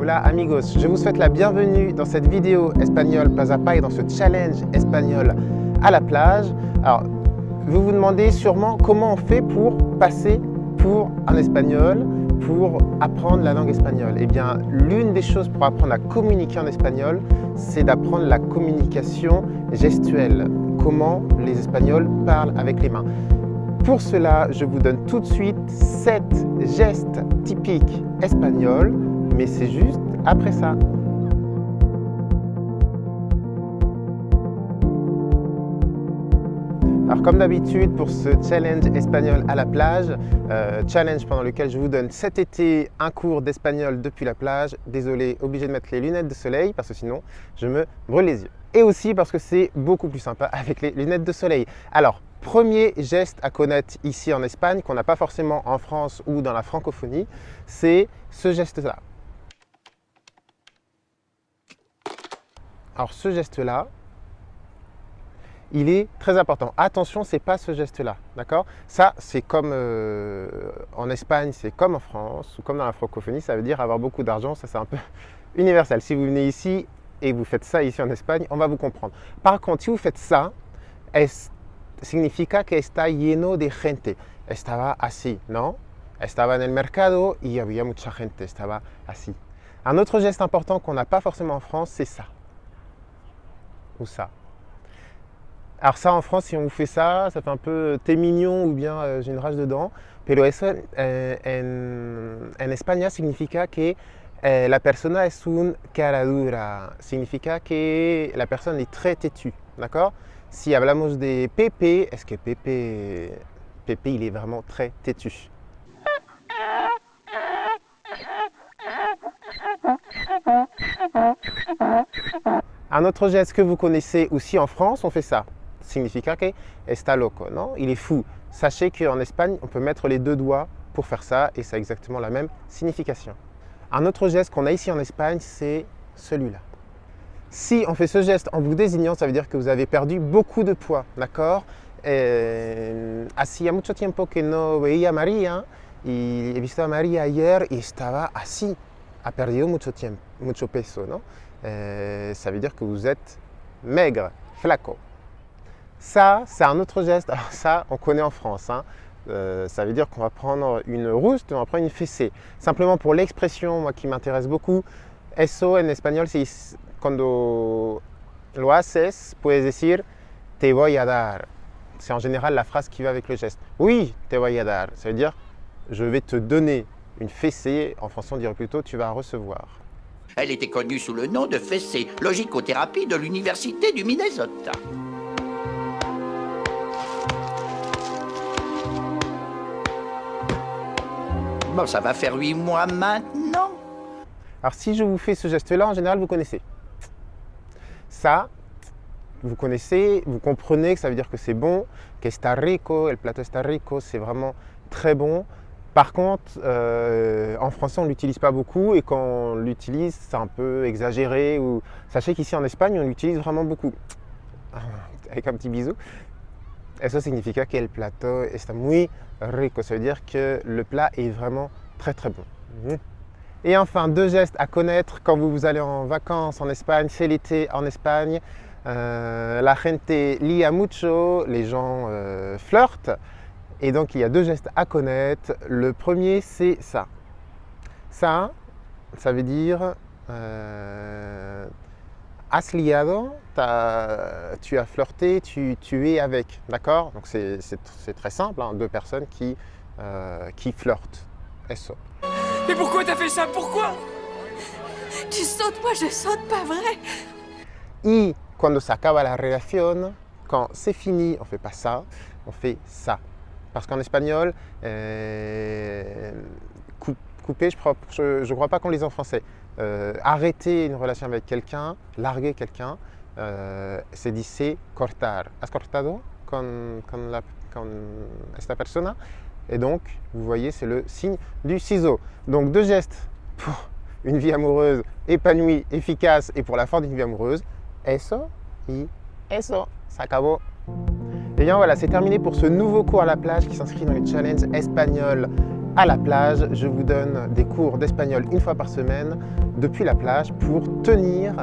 Hola amigos, je vous souhaite la bienvenue dans cette vidéo espagnole pas à pas et dans ce challenge espagnol à la plage. Alors, vous vous demandez sûrement comment on fait pour passer pour un espagnol, pour apprendre la langue espagnole. Eh bien, l'une des choses pour apprendre à communiquer en espagnol, c'est d'apprendre la communication gestuelle. Comment les Espagnols parlent avec les mains. Pour cela, je vous donne tout de suite 7 gestes typiques espagnols, mais c'est juste après ça. Alors comme d'habitude pour ce challenge espagnol à la plage, challenge pendant lequel je vous donne cet été un cours d'espagnol depuis la plage. Désolé, obligé de mettre les lunettes de soleil parce que sinon je me brûle les yeux. Et aussi parce que c'est beaucoup plus sympa avec les lunettes de soleil. Alors, premier geste à connaître ici en Espagne, qu'on n'a pas forcément en France ou dans la francophonie, c'est ce geste-là. Alors ce geste-là, il est très important. Attention, c'est pas ce geste-là, d'accord? Ça, c'est comme en Espagne, c'est comme en France ou comme dans la francophonie, ça veut dire avoir beaucoup d'argent. Ça, c'est un peu universel. Si vous venez ici et vous faites ça ici en Espagne, on va vous comprendre. Par contre, si vous faites ça, significa que está lleno de gente. Estaba así, ¿no? Estaba en el mercado y había mucha gente. Estaba así. Un autre geste important qu'on n'a pas forcément en France, c'est ça. Ou ça. Alors ça en France, si on vous fait ça, ça fait un peu t'es mignon ou bien j'ai une rage dedans. Pero eso en España significa que la persona es un cara dura. Significa que la personne est très têtue, d'accord? Si hablamos de Pepe, est-ce que Pepe il est vraiment très têtu? Un autre geste que vous connaissez aussi en France, on fait ça. Significa que está loco, non? Il est fou. Sachez qu'en Espagne, on peut mettre les deux doigts pour faire ça et ça a exactement la même signification. Un autre geste qu'on a ici en Espagne, c'est celui-là. Si on fait ce geste en vous désignant, ça veut dire que vous avez perdu beaucoup de poids, d'accord? Hacía mucho tiempo que no veía a María y he visto a María ayer y estaba así. Ha perdido mucho peso, non? Ça veut dire que vous êtes maigre, flaco. Ça, c'est un autre geste. Alors ça, on connaît en France. Hein. Ça veut dire qu'on va prendre une rouste, on va prendre une fessée. Simplement pour l'expression, moi qui m'intéresse beaucoup, eso en espagnol, c'est cuando lo haces, puedes decir te voy a dar. C'est en général la phrase qui va avec le geste. Oui, te voy a dar. Ça veut dire je vais te donner une fessée. En français, on dirait plutôt tu vas recevoir. Elle était connue sous le nom de fessée, logicothérapie de l'université du Minnesota. Bon, ça va faire 8 mois maintenant. Alors si je vous fais ce geste-là, en général, vous connaissez. Ça, vous connaissez, vous comprenez que ça veut dire que c'est bon, que está rico, el plato está rico, c'est vraiment très bon. Par contre, en français, on ne l'utilise pas beaucoup et quand on l'utilise, c'est un peu exagéré. Ou... Sachez qu'ici en Espagne, on l'utilise vraiment beaucoup. Avec un petit bisou. Eso significa que el plato está muy rico. Ça veut dire que le plat est vraiment très très bon. Et enfin, 2 gestes à connaître quand vous allez en vacances en Espagne, c'est l'été en Espagne. La gente lia mucho, les gens flirtent. Et donc, il y a 2 gestes à connaître. Le premier, c'est ça. Ça veut dire has liado, tu as flirté, tu es avec. D'accord? Donc, c'est très simple, hein, 2 personnes qui flirtent. Eso. Mais pourquoi t'as fait ça? Pourquoi? Tu sautes, moi je saute, pas vrai? Y cuando se acaba la relación, quand c'est fini, on ne fait pas ça, on fait ça. Parce qu'en espagnol, couper, je ne crois pas qu'on le dise en français. Arrêter une relation avec quelqu'un, larguer quelqu'un, c'est dit c'est cortar. Has cortado con esta persona? Et donc, vous voyez, c'est le signe du ciseau. Donc, 2 gestes pour une vie amoureuse épanouie, efficace et pour la fin d'une vie amoureuse. Eso y eso. Ça acabó. Et bien voilà, c'est terminé pour ce nouveau cours à la plage qui s'inscrit dans le challenge espagnol à la plage. Je vous donne des cours d'espagnol une fois par semaine depuis la plage pour tenir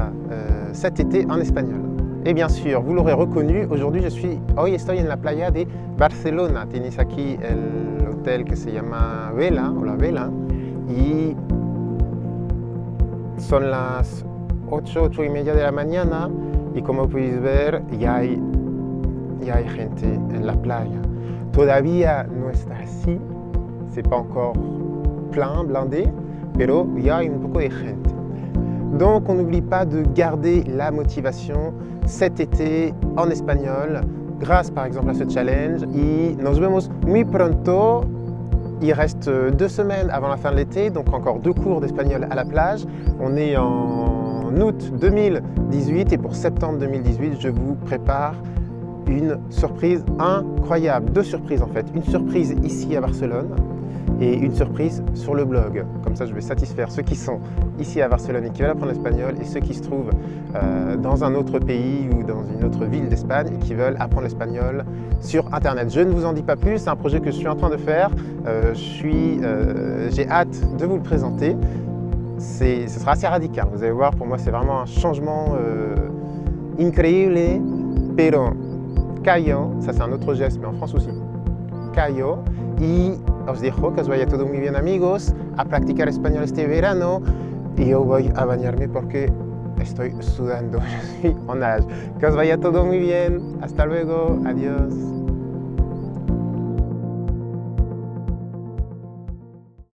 cet été en espagnol. Et bien sûr, vous l'aurez reconnu, aujourd'hui hoy estoy en la playa de Barcelona. Tenéis aquí el hotel que se llama Vela, o la Vela, y son las 8:30 de la mañana y como podéis ver ya hay gente en la playa. Todavía no está así, c'est pas encore plein, blindé, pero ya hay un poco de gente. Donc on n'oublie pas de garder la motivation cet été en espagnol grâce par exemple à ce challenge. Y nos vemos muy pronto. Il reste 2 semaines avant la fin de l'été, donc encore 2 cours d'espagnol à la plage. On est en août 2018 et pour septembre 2018, je vous prépare une surprise incroyable. 2 surprises en fait. Une surprise ici à Barcelone et une surprise sur le blog. Comme ça, je vais satisfaire ceux qui sont ici à Barcelone et qui veulent apprendre l'espagnol et ceux qui se trouvent dans un autre pays ou dans une autre ville d'Espagne et qui veulent apprendre l'espagnol sur Internet. Je ne vous en dis pas plus, c'est un projet que je suis en train de faire. J'ai hâte de vous le présenter. Ce sera assez radical, vous allez voir, pour moi c'est vraiment un changement increíble, pero callo, ça c'est un autre geste, mais en France aussi, callo. Y os dejo que os vaya todo muy bien amigos, a practicar español este verano y yo voy a bañarme porque estoy sudando, je suis en nage. Que os vaya todo muy bien, hasta luego, adiós.